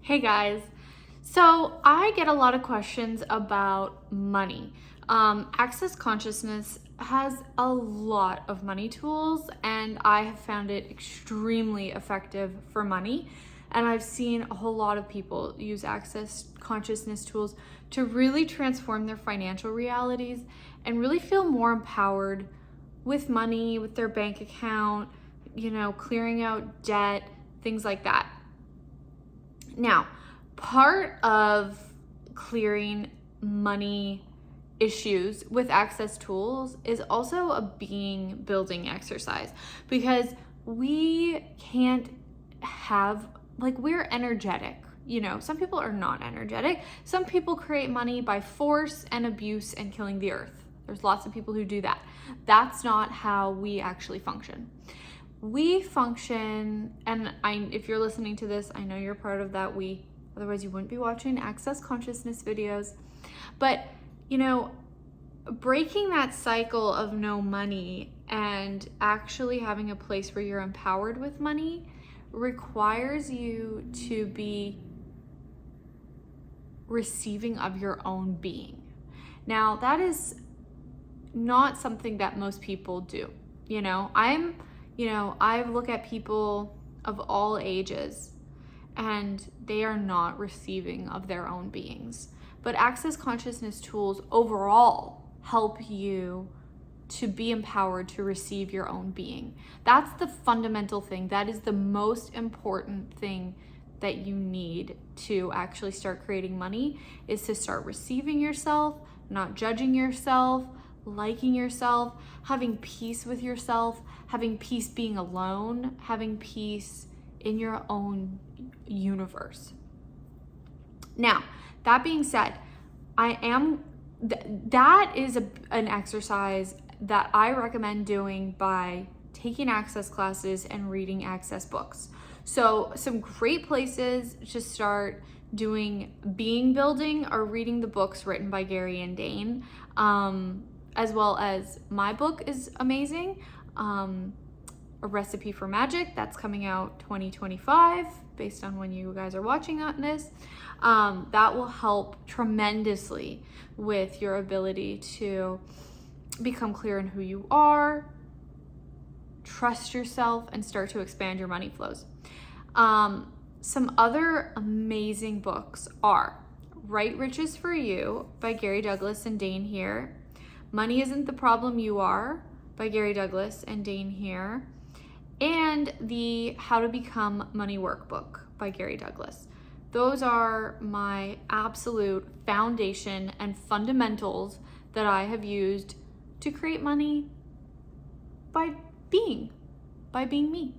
Hey guys, so I get a lot of questions about money. Access Consciousness has a lot of money tools, and I have found it extremely effective for money. And I've seen a whole lot of people use Access Consciousness tools to really transform their financial realities and really feel more empowered with money, with their bank account, clearing out debt, things like that. Now, part of clearing money issues with access tools is also a being building exercise, because we can't have, we're energetic. Some people are not energetic. Some people create money by force and abuse and killing the earth. There's lots of people who do that. That's not how we actually function. We function, and if you're listening to this, I know you're part of that we, otherwise you wouldn't be watching Access Consciousness videos. But, breaking that cycle of no money and actually having a place where you're empowered with money requires you to be receiving of your own being. Now, that is not something that most people do. I look at people of all ages and they are not receiving of their own beings. But Access Consciousness tools overall help you to be empowered to receive your own being. That's the fundamental thing. That is the most important thing that you need to actually start creating money, is to start receiving yourself, not judging yourself, liking yourself, having peace with yourself, having peace being alone, having peace in your own universe. Now, that being said, that is an exercise that I recommend doing by taking access classes and reading access books. So some great places to start doing being building are reading the books written by Gary and Dane, as well as my book is amazing. A Recipe for Magic, that's coming out 2025 based on when you guys are watching on this. That will help tremendously with your ability to become clear in who you are, trust yourself, and start to expand your money flows. Some other amazing books are Right Riches for You by Gary Douglas and Dane Here, Money Isn't the Problem You Are by Gary Douglas and Dane Here, and the How to Become Money Workbook by Gary Douglas. Those are my absolute foundation and fundamentals that I have used to create money by being me.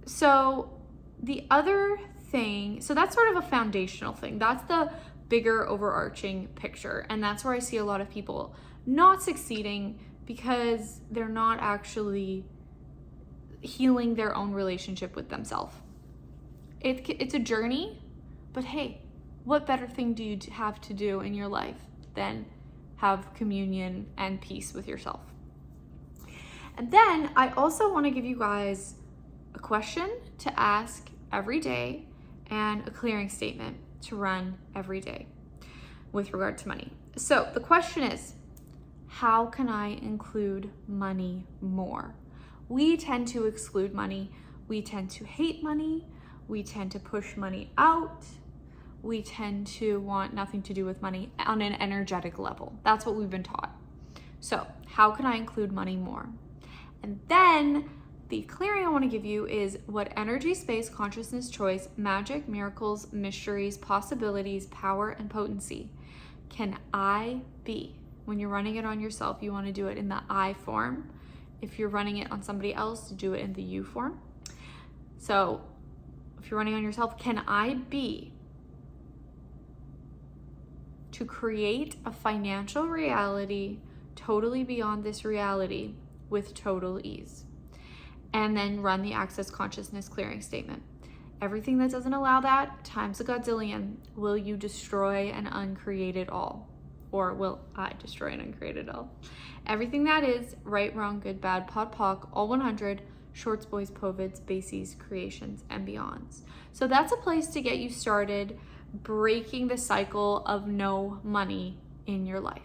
So the other thing, so that's sort of a foundational thing. That's the bigger overarching picture. And that's where I see a lot of people not succeeding because they're not actually healing their own relationship with themselves. It's a journey, but hey, what better thing do you have to do in your life than have communion and peace with yourself? And then I also want to give you guys a question to ask every day and a clearing statement to run every day with regard to money. So the question is, how can I include money more? We tend to exclude money. We tend to hate money. We tend to push money out. We tend to want nothing to do with money on an energetic level. That's what we've been taught. So how can I include money more? And then the clearing I want to give you is, what energy, space, consciousness, choice, magic, miracles, mysteries, possibilities, power, and potency can I be? When you're running it on yourself, you want to do it in the I form. If you're running it on somebody else, do it in the you form. So if you're running on yourself, can I be to create a financial reality totally beyond this reality with total ease? And then run the Access Consciousness clearing statement. Everything that doesn't allow that, times a godzillion, will you destroy and uncreate it all? Or will I destroy and uncreate it all? Everything that is right, wrong, good, bad, pod, poc, all 100, Shorts, Boys, Povids, Basies, Creations, and Beyonds. So that's a place to get you started breaking the cycle of no money in your life.